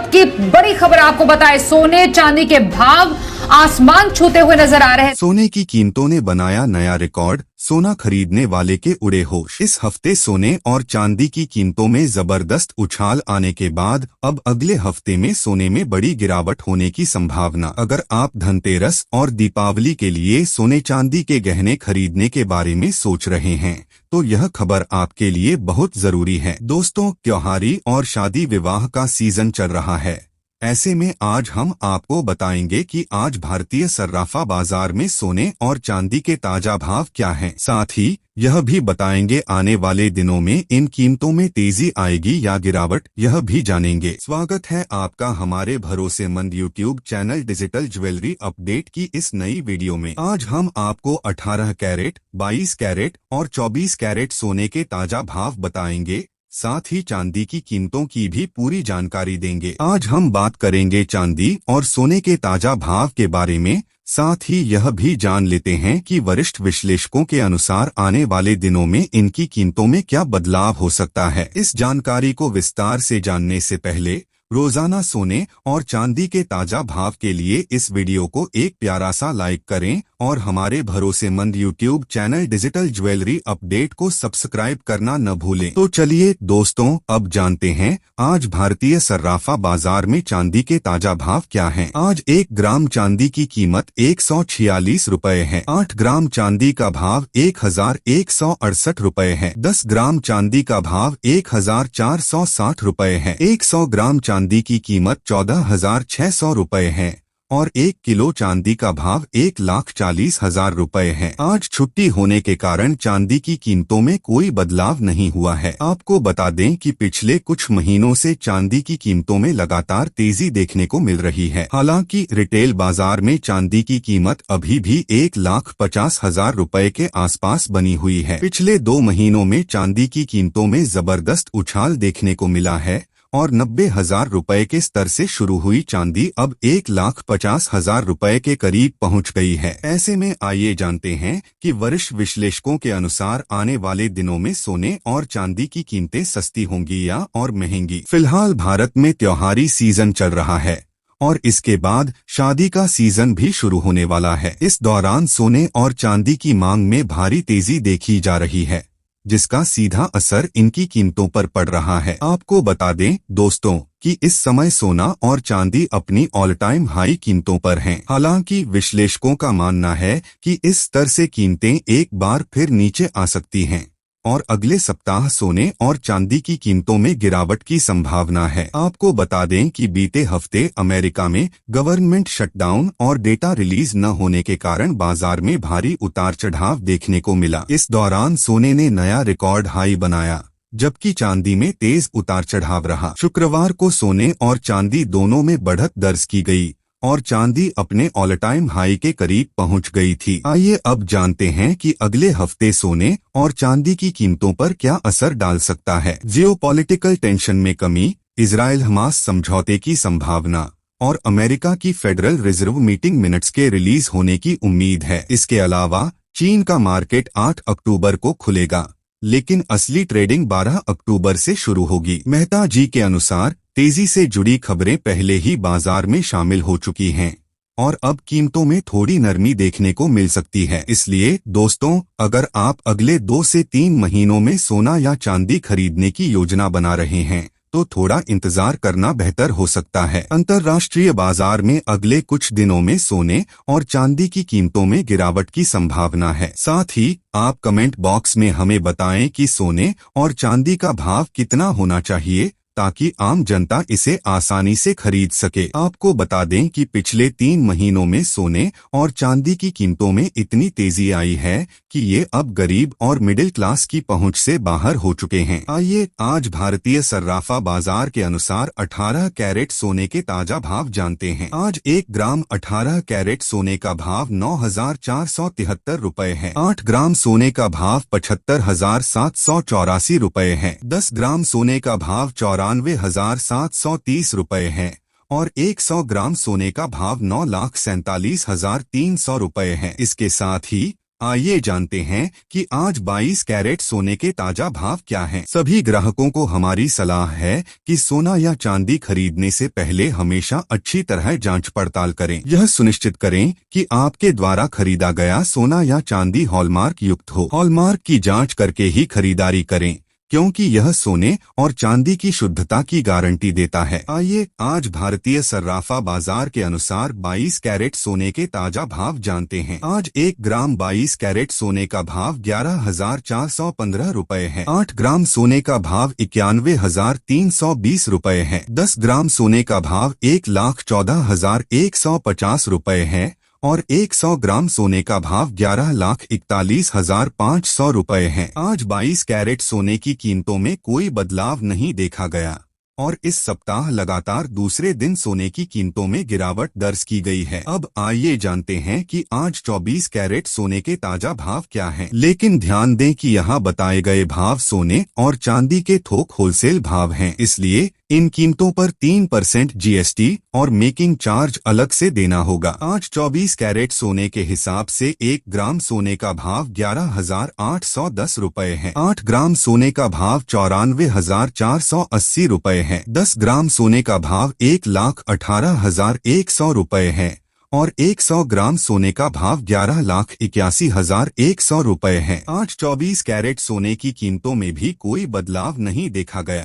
वक्त की बड़ी खबर आपको बताएं, सोने चांदी के भाव आसमान छूते हुए नजर आ रहे हैं। सोने की कीमतों ने बनाया नया रिकॉर्ड, सोना खरीदने वाले के उड़े होश। इस हफ्ते सोने और चांदी की कीमतों में जबरदस्त उछाल आने के बाद अब अगले हफ्ते में सोने में बड़ी गिरावट होने की संभावना। अगर आप धनतेरस और दीपावली के लिए सोने चांदी के गहने खरीदने के बारे में सोच रहे हैं तो यह खबर आपके लिए बहुत जरूरी है। दोस्तों, त्योहारी और शादी विवाह का सीजन चल रहा है। ऐसे में आज हम आपको बताएंगे कि आज भारतीय सर्राफा बाजार में सोने और चांदी के ताजा भाव क्या हैं। साथ ही यह भी बताएंगे आने वाले दिनों में इन कीमतों में तेजी आएगी या गिरावट, यह भी जानेंगे। स्वागत है आपका हमारे भरोसेमंद YouTube channel digital jewellery update की इस नई वीडियो में। आज हम आपको 18 कैरेट, 22 कैरेट और 24 कैरेट सोने के ताजा भाव बताएंगे। साथ ही चांदी की कीमतों की भी पूरी जानकारी देंगे। आज हम बात करेंगे चांदी और सोने के ताजा भाव के बारे में। साथ ही यह भी जान लेते हैं कि वरिष्ठ विश्लेषकों के अनुसार आने वाले दिनों में इनकी कीमतों में क्या बदलाव हो सकता है। इस जानकारी को विस्तार से जानने से पहले रोजाना सोने और चांदी के ताजा भाव के लिए इस वीडियो को एक प्यारा सा लाइक करें और हमारे भरोसेमंद YouTube channel digital jewellery update को सब्सक्राइब करना न भूलें। तो चलिए दोस्तों, अब जानते हैं आज भारतीय सर्राफा बाजार में चांदी के ताजा भाव क्या हैं। आज 1 ग्राम चांदी की कीमत 146 रुपए है। 8 ग्राम चांदी का भाव 1168 रुपए है। 10 ग्राम चांदी का भाव 1460 रुपए है। 100 ग्राम चांदी की कीमत 14,600 रुपए है और 1 किलो चांदी का भाव 1,40,000 रुपए है। आज छुट्टी होने के कारण चांदी की कीमतों में कोई बदलाव नहीं हुआ है। आपको बता दें कि पिछले कुछ महीनों से चांदी की कीमतों में लगातार तेजी देखने को मिल रही है। हालांकि रिटेल बाजार में चांदी की कीमत अभी भी 1,50,000 रुपए के आसपास बनी हुई है। पिछले 2 महीनों में चांदी की कीमतों में जबरदस्त उछाल देखने को मिला है और 90,000 रुपए के स्तर से शुरू हुई चांदी अब 1,50,000 रुपए के करीब पहुंच गई है। ऐसे में आइए जानते हैं कि वरिष्ठ विश्लेषकों के अनुसार आने वाले दिनों में सोने और चांदी की कीमतें सस्ती होंगी या और महंगी। फिलहाल भारत में त्योहारी सीजन चल रहा है और इसके बाद शादी का सीजन भी शुरू होने वाला है। इस दौरान सोने और चांदी की मांग में भारी तेजी देखी जा रही है, जिसका सीधा असर इनकी कीमतों पर पड़ रहा है। आपको बता दें दोस्तों कि इस समय सोना और चांदी अपनी ऑल टाइम हाई कीमतों पर हैं। हालांकि विश्लेषकों का मानना है कि इस स्तर से कीमतें एक बार फिर नीचे आ सकती हैं और अगले सप्ताह सोने और चांदी की कीमतों में गिरावट की संभावना है। आपको बता दें कि बीते हफ्ते अमेरिका में गवर्नमेंट शटडाउन और डेटा रिलीज न होने के कारण बाजार में भारी उतार चढ़ाव देखने को मिला। इस दौरान सोने ने नया रिकॉर्ड हाई बनाया, जबकि चांदी में तेज उतार चढ़ाव रहा। शुक्रवार को सोने और चांदी दोनों में बढ़त दर्ज की गई और चांदी अपने ऑल टाइम हाई के करीब पहुंच गई थी। आइए अब जानते हैं कि अगले हफ्ते सोने और चांदी की कीमतों पर क्या असर डाल सकता है। जियोपॉलिटिकल टेंशन में कमी, इजराइल हमास समझौते की संभावना और अमेरिका की फेडरल रिजर्व मीटिंग मिनट्स के रिलीज होने की उम्मीद है। इसके अलावा चीन का मार्केट 8 अक्टूबर को खुलेगा, लेकिन असली ट्रेडिंग 12 अक्टूबर से शुरू होगी। मेहता जी के अनुसार तेजी से जुड़ी खबरें पहले ही बाजार में शामिल हो चुकी हैं और अब कीमतों में थोड़ी नरमी देखने को मिल सकती है। इसलिए दोस्तों, अगर आप अगले 2 से 3 महीनों में सोना या चांदी खरीदने की योजना बना रहे हैं तो थोड़ा इंतजार करना बेहतर हो सकता है। अंतर्राष्ट्रीय बाजार में अगले कुछ दिनों में सोने और चांदी की कीमतों में गिरावट की संभावना है। साथ ही आप कमेंट बॉक्स में हमें बताएं कि सोने और चांदी का भाव कितना होना चाहिए ताकि आम जनता इसे आसानी से खरीद सके। आपको बता दें कि पिछले 3 महीनों में सोने और चांदी की कीमतों में इतनी तेजी आई है कि ये अब गरीब और मिडिल क्लास की पहुंच से बाहर हो चुके हैं। आइए आज भारतीय सर्राफा बाजार के अनुसार 18 कैरेट सोने के ताजा भाव जानते हैं। आज 1 ग्राम 18 कैरेट सोने का भाव 9,473 रुपए है। 8 ग्राम सोने का भाव 75,784 रुपए है। 10 ग्राम सोने का भाव 94,730 रुपए है और 100 ग्राम सोने का भाव 9,47,300 रुपए है। इसके साथ ही आइए जानते हैं कि आज 22 कैरेट सोने के ताजा भाव क्या हैं। सभी ग्राहकों को हमारी सलाह है कि सोना या चांदी खरीदने से पहले हमेशा अच्छी तरह जांच पड़ताल करें। यह सुनिश्चित करें कि आपके द्वारा खरीदा गया सोना या चांदी हॉलमार्क युक्त हो। हॉलमार्क की जांच करके ही खरीदारी करें, क्योंकि यह सोने और चांदी की शुद्धता की गारंटी देता है। आइए आज भारतीय सर्राफा बाजार के अनुसार 22 कैरेट सोने के ताजा भाव जानते हैं। आज 1 ग्राम 22 कैरेट सोने का भाव 11,415 रुपए है। 8 ग्राम सोने का भाव 91,320 रुपए है। 10 ग्राम सोने का भाव 1,14,150 रुपए है और 100 ग्राम सोने का भाव 11,41,500 रुपए है। आज 22 कैरेट सोने की कीमतों में कोई बदलाव नहीं देखा गया और इस सप्ताह लगातार दूसरे दिन सोने की कीमतों में गिरावट दर्ज की गई है। अब आइए जानते हैं कि आज 24 कैरेट सोने के ताजा भाव क्या हैं। लेकिन ध्यान दें कि यहाँ बताए गए भाव सोने और चांदी के थोक होलसेल भाव हैं, इसलिए इन कीमतों पर 3% जीएसटी और मेकिंग चार्ज अलग से देना होगा। आज 24 कैरेट सोने के हिसाब से 1 ग्राम सोने का भाव 11,810 रुपए है। 8 ग्राम सोने का भाव 94,480 रुपए है। 10 ग्राम सोने का भाव 1,18,100 रुपए है और 100 ग्राम सोने का भाव 11,81,100 रुपए है। आज 24 कैरेट सोने की कीमतों में भी कोई बदलाव नहीं देखा गया।